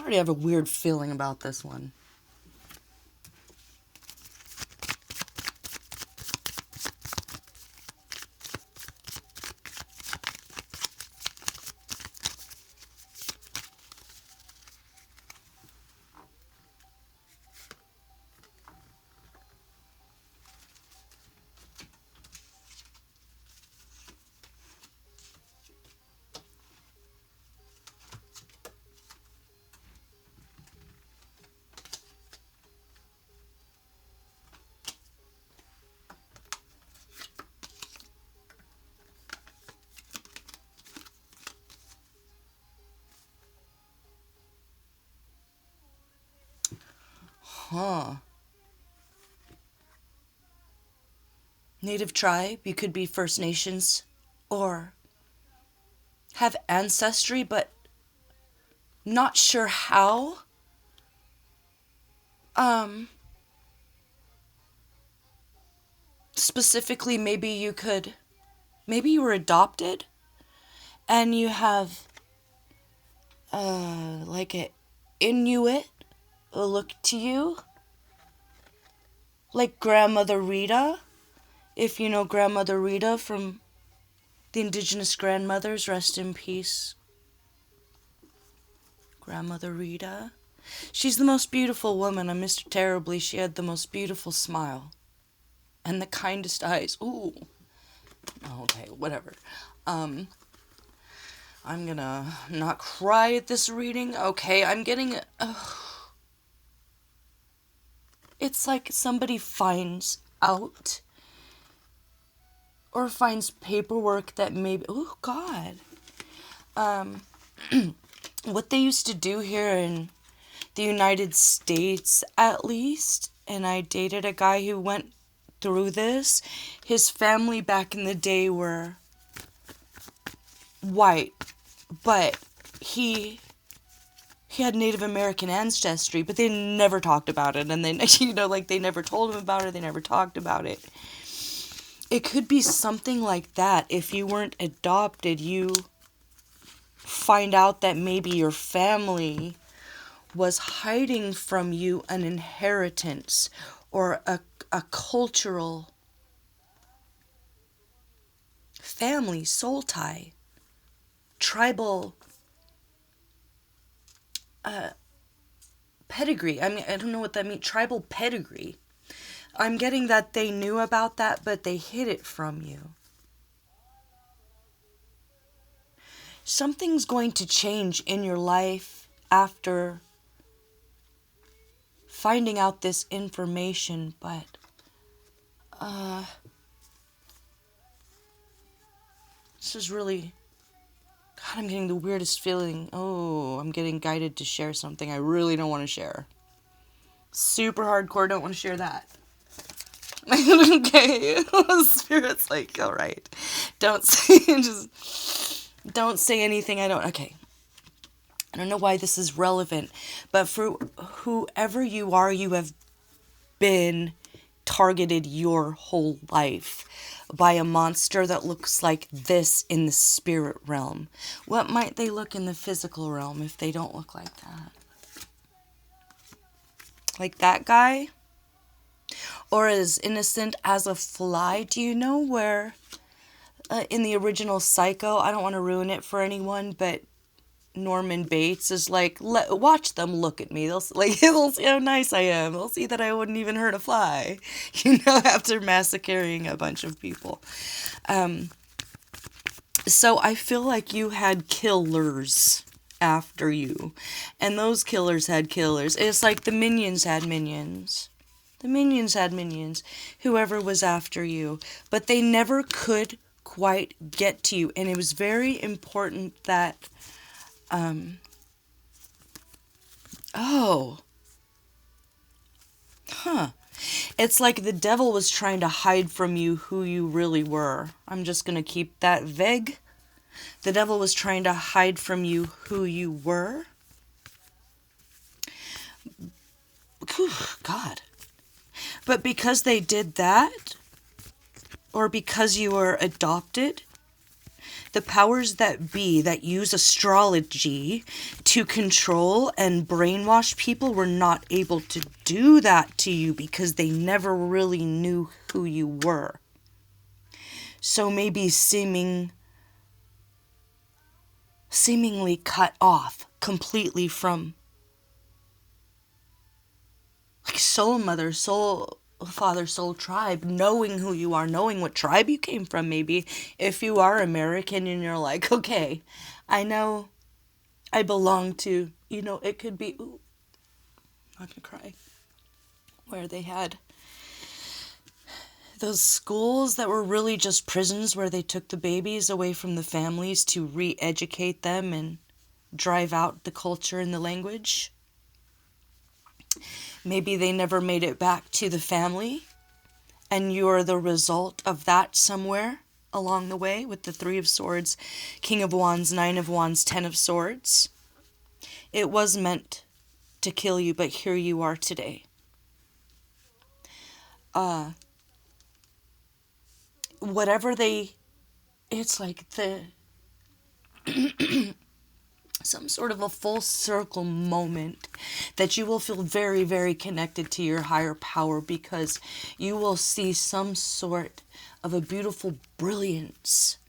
already have a weird feeling about this one. Huh. Native tribe, you could be First Nations, or have ancestry, but not sure how. Specifically, maybe you were adopted, and you have, like a Inuit look to you, like Grandmother Rita, if you know Grandmother Rita from the Indigenous Grandmothers, rest in peace, Grandmother Rita. She's the most beautiful woman. I missed her terribly. She had the most beautiful smile and the kindest eyes. Ooh. Okay, whatever. I'm gonna not cry at this reading. Okay, I'm getting... it's like somebody finds out or finds paperwork that maybe... Oh, God. What they used to do here in the United States, at least, and I dated a guy who went through this. His family back in the day were white, but he had Native American ancestry, but they never talked about it, and they, they never told him about it, they never talked about it. It could be something like that. If you weren't adopted, you find out that maybe your family was hiding from you an inheritance or a cultural family soul tie, tribal pedigree. I mean, I don't know what that means. Tribal pedigree. I'm getting that they knew about that, but they hid it from you. Something's going to change in your life after finding out this information, but this is really... God, I'm getting the weirdest feeling. Oh, I'm getting guided to share something I really don't want to share. Super hardcore, don't want to share that. Okay. Spirit's like, all right. Don't say anything I don't... Okay. I don't know why this is relevant, but for whoever you are, you have been targeted your whole life by a monster that looks like this in the spirit realm. What might they look in the physical realm if they don't look like that? Like that guy? Or as innocent as a fly? Do you know where in the original Psycho, I don't want to ruin it for anyone, but Norman Bates is like, watch them look at me. They'll see how nice I am. They'll see that I wouldn't even hurt a fly, after massacring a bunch of people. So I feel like you had killers after you, and those killers had killers. It's like the minions had minions. The minions had minions, whoever was after you, but they never could quite get to you, and it was very important that it's like the devil was trying to hide from you who you really were. I'm just going to keep that vague. The devil was trying to hide from you who you were. Whew, God. But because they did that, or because you were adopted, The powers that be that use astrology to control and brainwash people were not able to do that to you because they never really knew who you were. So maybe seemingly cut off completely from like soul mother, soul father, soul tribe, knowing who you are, knowing what tribe you came from. Maybe if you are American and you're like, okay, I know I belong to, it could be, ooh, I'm not gonna cry, where they had those schools that were really just prisons where they took the babies away from the families to re-educate them and drive out the culture and the language. Maybe they never made it back to the family, and you're the result of that somewhere along the way with the Three of Swords, King of Wands, Nine of Wands, Ten of Swords. It was meant to kill you, but here you are today. It's like some sort of a full circle moment that you will feel very, very connected to your higher power, because you will see some sort of a beautiful brilliance,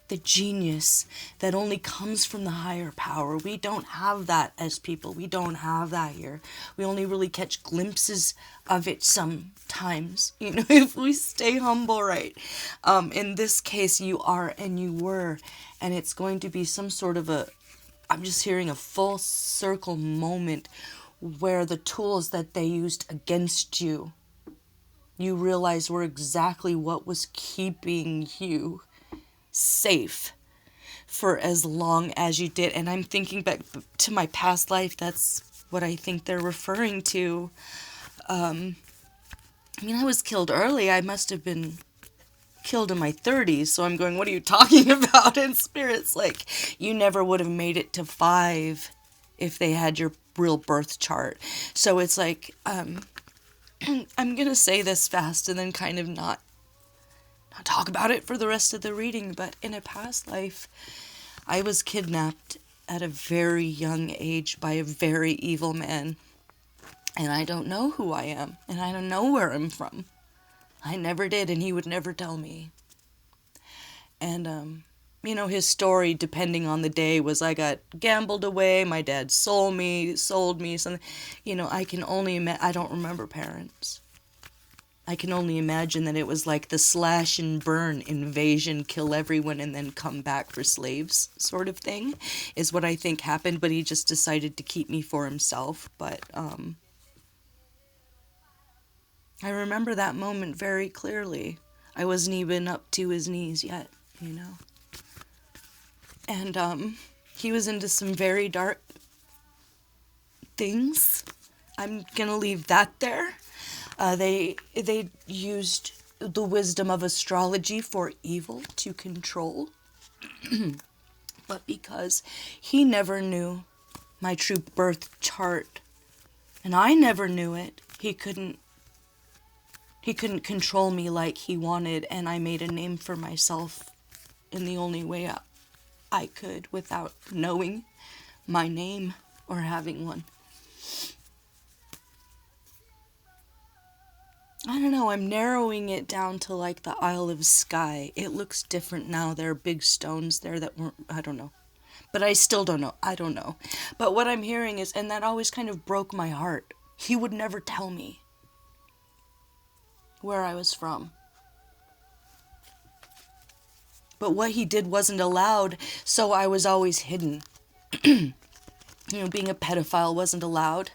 the genius that only comes from the higher power. We don't have that as people. We don't have that here. We only really catch glimpses of it sometimes, if we stay humble, right? In this case, you are and you were, and it's going to be some sort of I'm just hearing a full circle moment where the tools that they used against you, you realize were exactly what was keeping you safe for as long as you did. And I'm thinking back to my past life. That's what I think they're referring to. I was killed early. I must have been killed in my 30s, so I'm going, what are you talking about? And Spirit's like, you never would have made it to 5 if they had your real birth chart. So it's like, I'm gonna say this fast and then kind of not talk about it for the rest of the reading, but in a past life, I was kidnapped at a very young age by a very evil man, and I don't know who I am, and I don't know where I'm from. I never did, and he would never tell me. And, his story, depending on the day, was I got gambled away, my dad sold me, something. I can only I don't remember parents. I can only imagine that it was like the slash and burn invasion, kill everyone and then come back for slaves sort of thing, is what I think happened, but he just decided to keep me for himself. But, I remember that moment very clearly. I wasn't even up to his knees yet, And, he was into some very dark things. I'm gonna leave that there. They used the wisdom of astrology for evil to control. But because he never knew my true birth chart, and I never knew it, he couldn't control me like he wanted, and I made a name for myself in the only way I could without knowing my name or having one. I don't know, I'm narrowing it down to like the Isle of Skye. It looks different now. There are big stones there that weren't, I don't know. But I still don't know. I don't know. But what I'm hearing is, and that always kind of broke my heart, he would never tell me where I was from. But what he did wasn't allowed, so I was always hidden. Being a pedophile wasn't allowed.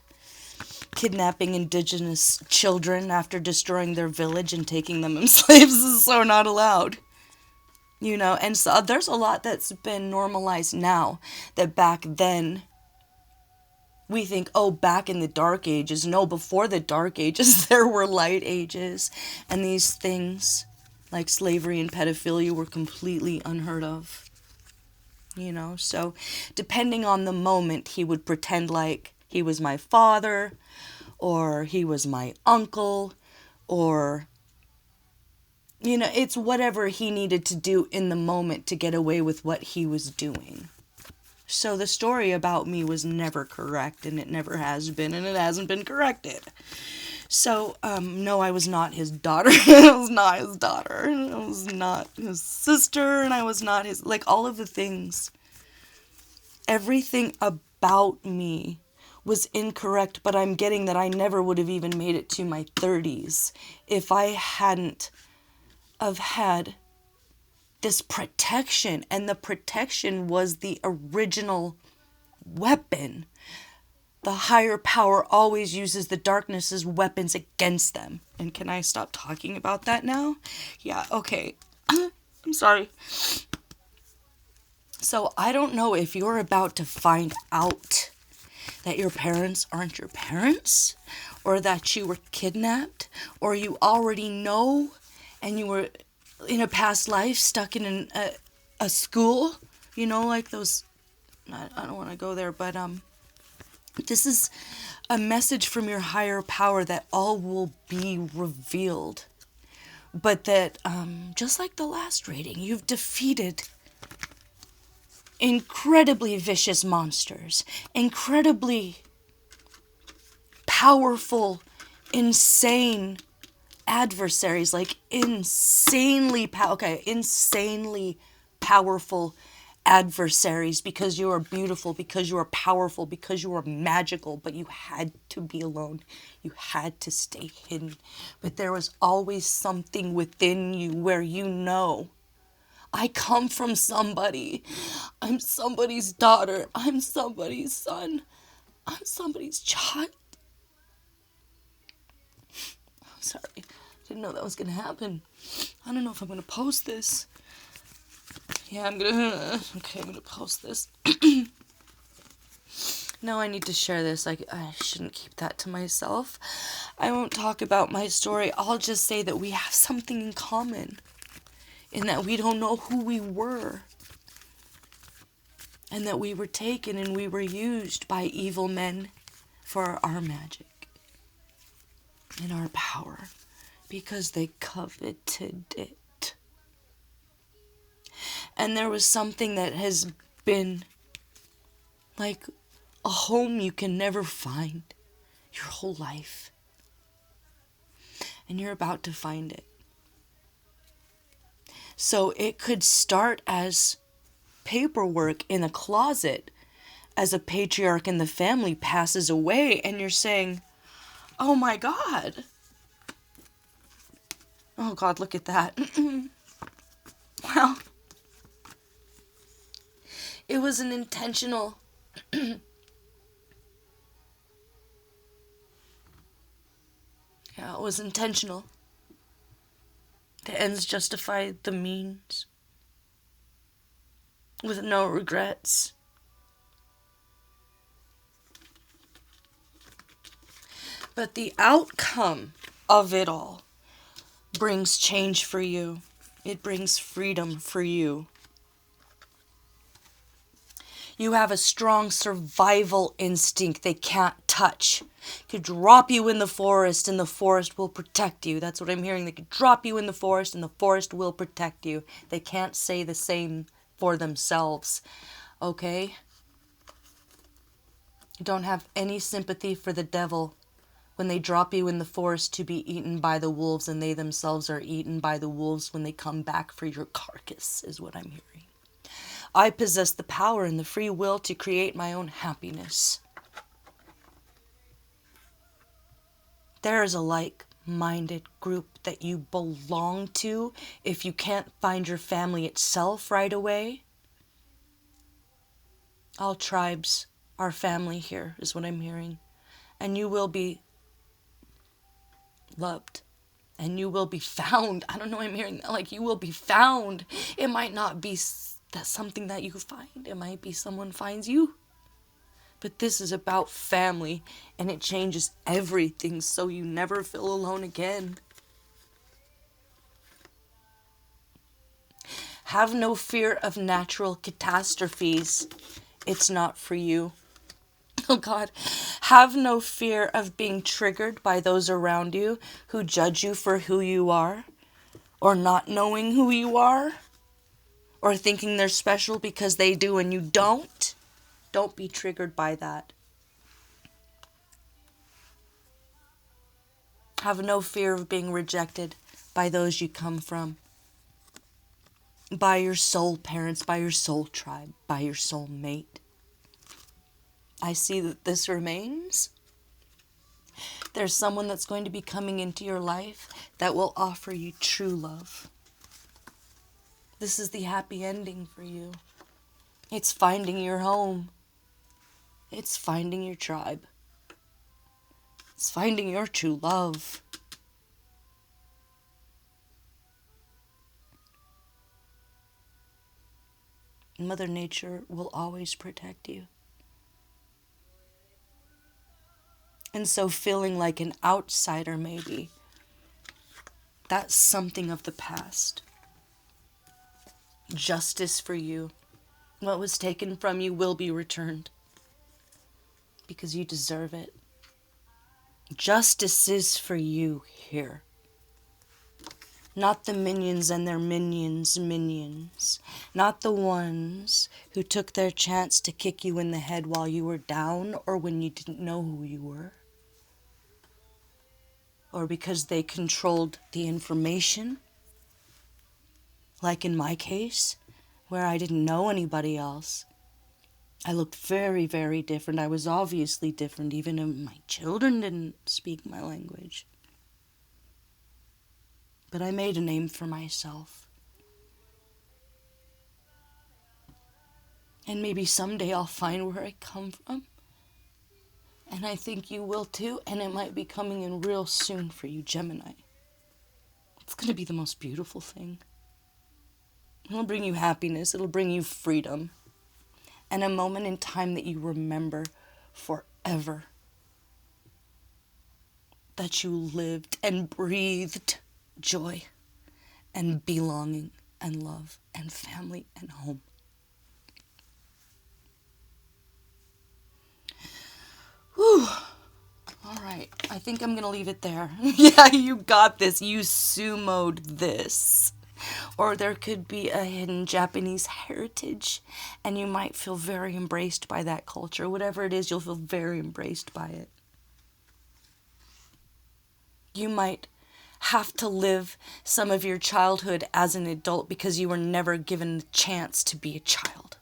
Kidnapping indigenous children after destroying their village and taking them as slaves is so not allowed. And so there's a lot that's been normalized now that back then we think, oh, back in the Dark Ages. No, before the Dark Ages, there were light ages. And these things, like slavery and pedophilia, were completely unheard of. So depending on the moment, he would pretend like he was my father, or he was my uncle, or You know, it's whatever he needed to do in the moment to get away with what he was doing. So the story about me was never correct, and it never has been, and it hasn't been corrected. So, no, I was not his daughter. I was not his daughter. I was not his sister, and I was not his, like, all of the things. Everything about me was incorrect, but I'm getting that I never would have even made it to my 30s if I hadn't have had this protection, and the protection was the original weapon. The higher power always uses the darkness as weapons against them. And can I stop talking about that now? Yeah, okay. I'm sorry. So I don't know if you're about to find out that your parents aren't your parents, or that you were kidnapped, or you already know and you were in a past life stuck in a school, you know, like those, I don't want to go there, but this is a message from your higher power that all will be revealed. But that, just like the last reading, you've defeated incredibly vicious monsters, incredibly powerful, insane adversaries, like insanely powerful adversaries, because you are beautiful, because you are powerful, because you are magical, but you had to be alone. You had to stay hidden. But there was always something within you where you know, I come from somebody. I'm somebody's daughter. I'm somebody's son. I'm somebody's child. I'm sorry. Didn't know that was going to happen. I don't know if I'm going to post this. Yeah, I'm going to post this. No, I need to share this. I shouldn't keep that to myself. I won't talk about my story. I'll just say that we have something in common, in that we don't know who we were, and that we were taken and we were used by evil men for our magic and our power, because they coveted it. And there was something that has been like a home you can never find your whole life. And you're about to find it. So it could start as paperwork in a closet as a patriarch in the family passes away, and you're saying, oh my God. Oh God, look at that. Well, it was an intentional yeah, it was intentional. The ends justify the means, with no regrets. But the outcome of it all brings change for you. It brings freedom for you. You have a strong survival instinct they can't touch. Could drop you in the forest and the forest will protect you. That's what I'm hearing. They could drop you in the forest and the forest will protect you. They can't say the same for themselves. Okay? You don't have any sympathy for the devil when they drop you in the forest to be eaten by the wolves, and they themselves are eaten by the wolves when they come back for your carcass, is what I'm hearing. I possess the power and the free will to create my own happiness. There is a like-minded group that you belong to if you can't find your family itself right away. All tribes are family here, is what I'm hearing. And you will be loved. And you will be found. I don't know, I'm hearing that, like, you will be found. It might not be that's something that you find. It might be someone finds you. But this is about family, and it changes everything, so you never feel alone again. Have no fear of natural catastrophes. It's not for you. Oh God. Have no fear of being triggered by those around you who judge you for who you are, or not knowing who you are, or thinking they're special because they do and you don't be triggered by that. Have no fear of being rejected by those you come from, by your soul parents, by your soul tribe, by your soul mate. I see that this remains. There's someone that's going to be coming into your life that will offer you true love. This is the happy ending for you. It's finding your home. It's finding your tribe. It's finding your true love. Mother Nature will always protect you. And so feeling like an outsider, maybe, that's something of the past. Justice for you. What was taken from you will be returned. Because you deserve it. Justice is for you here. Not the minions and their minions. Not the ones who took their chance to kick you in the head while you were down or when you didn't know who you were. Or because they controlled the information. Like in my case, where I didn't know anybody else. I looked very, very different. I was obviously different, even if my children didn't speak my language. But I made a name for myself. And maybe someday I'll find where I come from. And I think you will too, and it might be coming in real soon for you, Gemini. It's going to be the most beautiful thing. It'll bring you happiness, it'll bring you freedom, and a moment in time that you remember forever. That you lived and breathed joy and belonging and love and family and home. Whew. All right, I think I'm going to leave it there. Yeah, you got this. You sumoed this. Or there could be a hidden Japanese heritage, and you might feel very embraced by that culture. Whatever it is, you'll feel very embraced by it. You might have to live some of your childhood as an adult because you were never given the chance to be a child.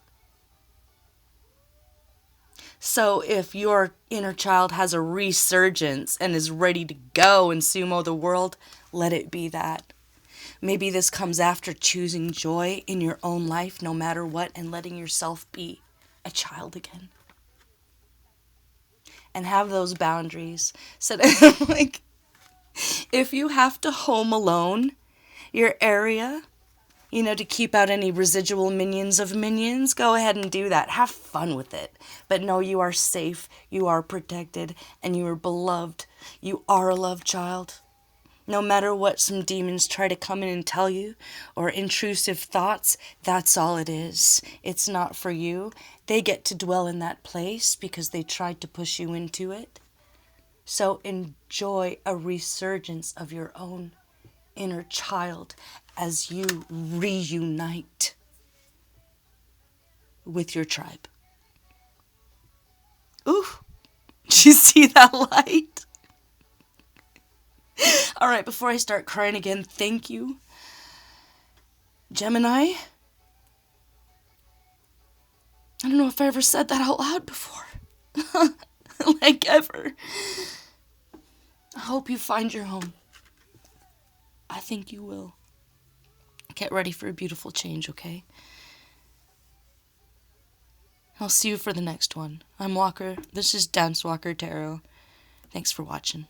So if your inner child has a resurgence and is ready to go and sumo the world, let it be that. Maybe this comes after choosing joy in your own life, no matter what, and letting yourself be a child again. And have those boundaries. So like, if you have to home alone your area, to keep out any residual minions of minions, go ahead and do that. Have fun with it. But know you are safe, you are protected, and you are beloved. You are a loved child. No matter what some demons try to come in and tell you, or intrusive thoughts, that's all it is. It's not for you. They get to dwell in that place because they tried to push you into it. So enjoy a resurgence of your own inner child as you reunite with your tribe. Ooh, did you see that light? All right, before I start crying again, thank you, Gemini. I don't know if I ever said that out loud before. Like ever. I hope you find your home. I think you will. Get ready for a beautiful change, okay? I'll see you for the next one. I'm Walker. This is Dance Walker Tarot. Thanks for watching.